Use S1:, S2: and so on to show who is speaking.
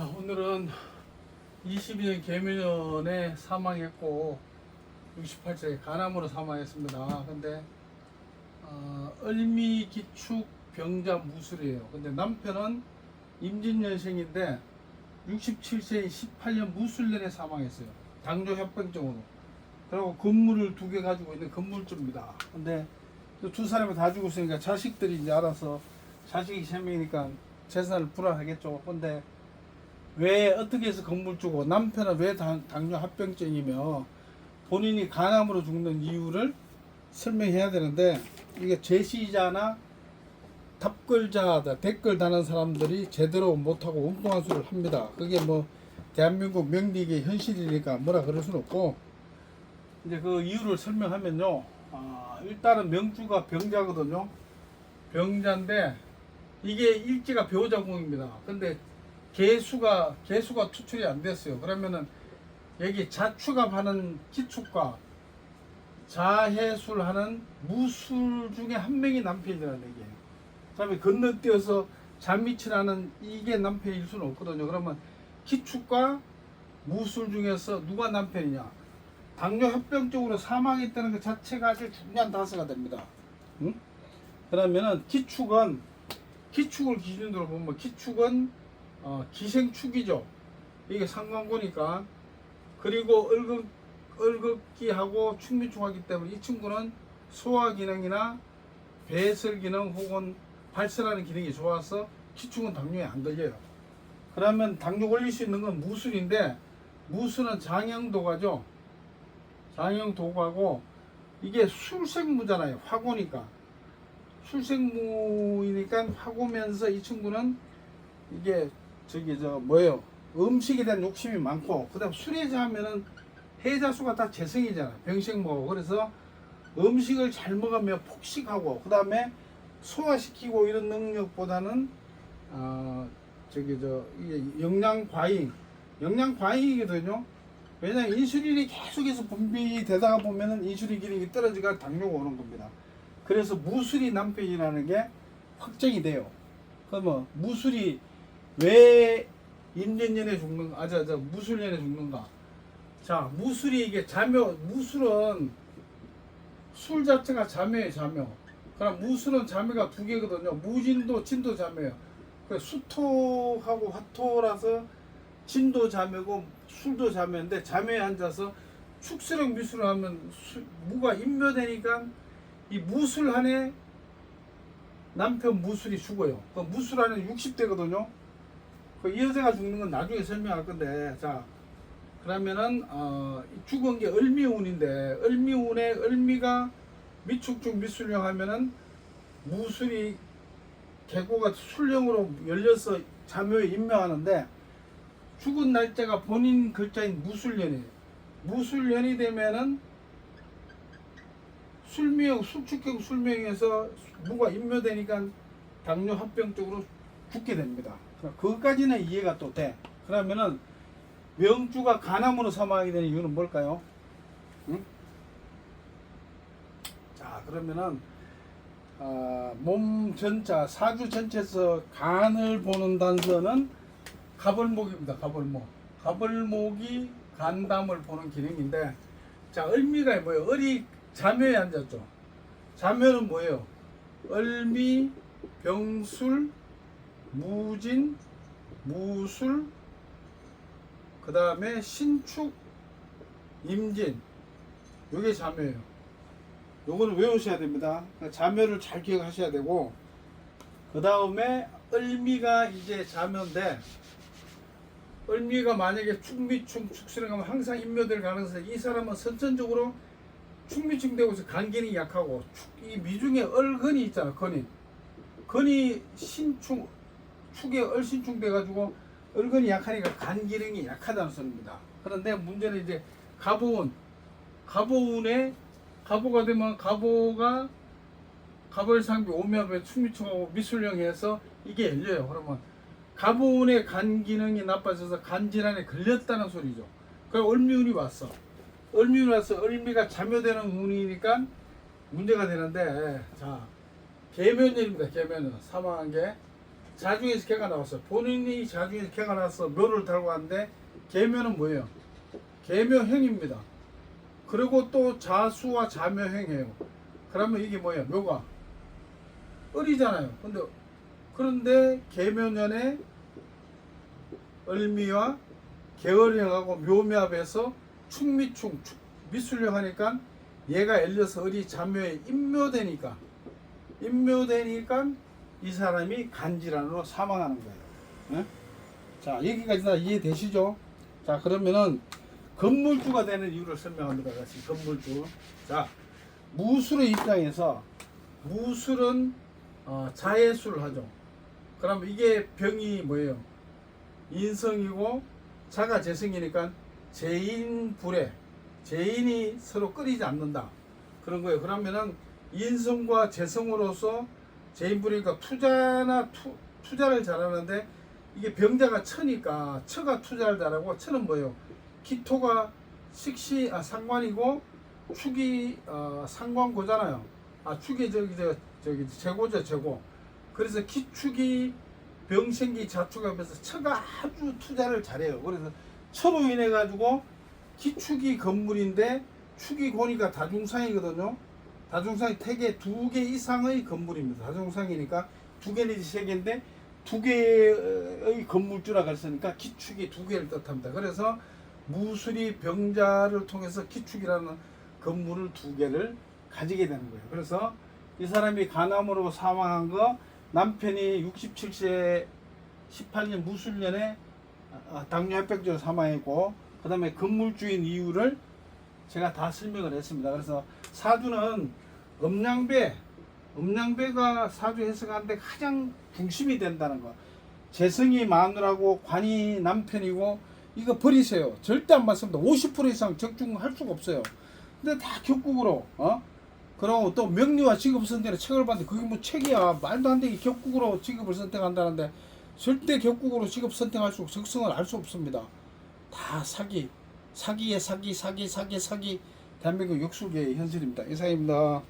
S1: 오늘은 22년 계묘년에 사망했고 68세에 간암으로 사망했습니다. 근데 을미 기축 병자 무술이에요. 근데 남편은 임진년생인데 67세인 18년 무술년에 사망했어요. 당뇨 협병증으로. 그리고 건물을 2개 가지고 있는 건물주입니다. 근데 두 사람이 다 죽었으니까 자식들이 이제 알아서, 자식이 3명이니까 재산을 분할하겠죠. 근데 왜 어떻게 해서 건물주고 남편은 왜 당뇨 합병증이며 본인이 간암으로 죽는 이유를 설명해야 되는데, 이게 제시자나 답글자다, 댓글 다는 사람들이 제대로 못하고 엉뚱한 소리를 합니다. 그게 뭐 대한민국 명리의 현실이니까 뭐라 그럴 수는 없고, 이제 그 이유를 설명하면요, 일단은 명주가 병자거든요. 병자인데 이게 일지가 묘자궁입니다. 근데 개수가 투출이 안 됐어요. 그러면은 여기 자축합하는 기축과 자해술하는 무술 중에 한 명이 남편이라는 얘기예요. 그다음에 건너뛰어서 잔미치라는 이게 남편일 수는 없거든요. 그러면 기축과 무술 중에서 누가 남편이냐? 당뇨 합병증으로 사망했다는 것 자체가 아주 중요한 단서가 됩니다. 응? 그러면은 기축을 기준으로 보면 기축은 기생축이죠. 이게 상관고니까. 그리고 을극기하고 축민축하기 때문에 이 친구는 소화 기능이나 배설 기능 혹은 발설하는 기능이 좋아서 기축은 당뇨에 안 걸려요. 그러면 당뇨 걸릴 수 있는 건 무술인데, 무술은 장형도가죠. 장형도가고 이게 술생무잖아요. 화고니까. 술생무이니까 화고면서 이 친구는 이게 음식에 대한 욕심이 많고, 그 다음 술해자 하면은 해자수가 다 재성이잖아요. 병식먹고. 그래서 음식을 잘 먹으면 폭식하고, 그 다음에 소화시키고 이런 능력보다는 이게 영양과잉이거든요. 왜냐면 인슐린이 계속해서 분비되다가 보면은 인슐린 기능이 떨어지가 당뇨가 오는 겁니다. 그래서 무술이 남편이라는 게 확정이 돼요. 그러면 무술이 왜 임진년에 죽는가? 무술년에 죽는가? 자, 무술이 이게 무술은 술 자체가 자묘예요, 자묘. 그럼 무술은 자묘가 2개거든요. 무진도, 진도 자묘예요. 수토하고 화토라서 진도 자묘고 술도 자묘인데, 자묘에 앉아서 축수령 미술을 하면 무가 임묘되니까 이 무술 안에 남편 무술이 죽어요. 그 무술 안에 60대거든요. 이 여자가 죽는 건 나중에 설명할 건데, 자, 그러면은 죽은 게 을미운인데, 을미운에 을미가 미축중 미술령 하면은 무술이 개고가 술령으로 열려서 자묘에 임묘하는데, 죽은 날짜가 본인 글자인 무술년이에요. 무술년이 되면은 술축경 술명에서 무가 임묘되니까 당뇨 합병증으로 죽게 됩니다. 그것까지는 이해가 또 돼. 그러면은 명주가 간암으로 사망하게 되는 이유는 뭘까요? 응? 자, 그러면은 몸 전체, 사주 전체에서 간을 보는 단서는 가벌목입니다. 가벌목이 간담을 보는 기능인데, 자, 을미가 뭐예요? 을이 자묘에 앉았죠. 자묘는 뭐예요? 을미, 병술, 무진, 무술, 그 다음에 신축, 임진. 요게 자묘예요. 요거는 외우셔야 됩니다. 자묘를 잘 기억하셔야 되고, 그 다음에 을미가 이제 자묘인데, 을미가 만약에 축미충, 축수령 하면 항상 임묘될 가능성이, 이 사람은 선천적으로 축미충 되고 있어. 간 기능이 약하고, 이 미중에 을근이 있잖아. 근이 신충, 축에 을신충 돼가지고 을근이 약하니까 간 기능이 약하다는 소리입니다. 그런데 문제는 이제 가보운에 가보가 되면 가벌상비 오묘합에 축미충하고 미술령해서 이게 열려요. 그러면 가보운의 간 기능이 나빠져서 간 질환에 걸렸다는 소리죠. 그래서 을미운이 왔어. 을미가 자묘되는 운이니까 문제가 되는데, 자, 계면년입니다. 계면년 사망한 게 자중에서 개가 나왔어. 본인이 자중에서 개가 나서 묘를 달고 왔는데 계묘는 뭐예요? 계묘행입니다. 그리고 또 자수와 자묘행이에요. 그러면 이게 뭐예요? 묘가 을이잖아요. 그런데 계묘년에 을미와 계월형하고 묘미합해서 충미충 미술령 하니까 얘가 엘려서 을이 자묘에 임묘되니까 이 사람이 간질환으로 사망하는 거예요. 네? 자, 여기까지 다 이해되시죠? 자, 그러면은 건물주가 되는 이유를 설명합니다. 같이 건물주. 자, 무술의 입장에서 무술은 자해술을 하죠. 그러면 이게 병이 뭐예요? 인성이고 자가 재성이니까 재인불에 재인이 서로 끊이지 않는다. 그런 거예요. 그러면은 인성과 재성으로서 재인불이니까 투자를 잘하는데 이게 병자가 처니까 처가 투자를 잘하고 처는 뭐예요? 기토가 상관이고 축이 상관고잖아요. 축이 재고죠, 재고. 그래서 기축이 병생기 자축하면서 처가 아주 투자를 잘해요. 그래서 처로 인해 가지고 기축이 건물인데 축이 고니까 다중상이거든요. 다중상이 태계 2개 이상의 건물입니다. 다중상이니까 2개 내지 3개인데 2개의 건물주라고 했으니까 기축이 2개를 뜻합니다. 그래서 무술이 병자를 통해서 기축이라는 건물을 2개를 가지게 되는 거예요. 그래서 이 사람이 간암으로 사망한 거 남편이 67세 18년 무술년에 당뇨합병증으로 사망했고 그 다음에 건물주인 이유를 제가 다 설명을 했습니다. 그래서 사주는 음양배가 사주 해석하는데 가장 중심이 된다는 거. 재성이 마누라고 관이 남편이고 이거 버리세요. 절대 안 맞습니다. 50% 이상 적중할 수가 없어요. 근데 다 격국으로 그리고 또 명리와 직업 선택의 책을 봤는데 그게 뭐 책이야. 말도 안 되게 격국으로 직업을 선택한다는데 절대 격국으로 직업 선택할 수 적성을 알 수 없습니다. 다 사기에 사기. 대한민국 역술계의 현실입니다. 이상입니다.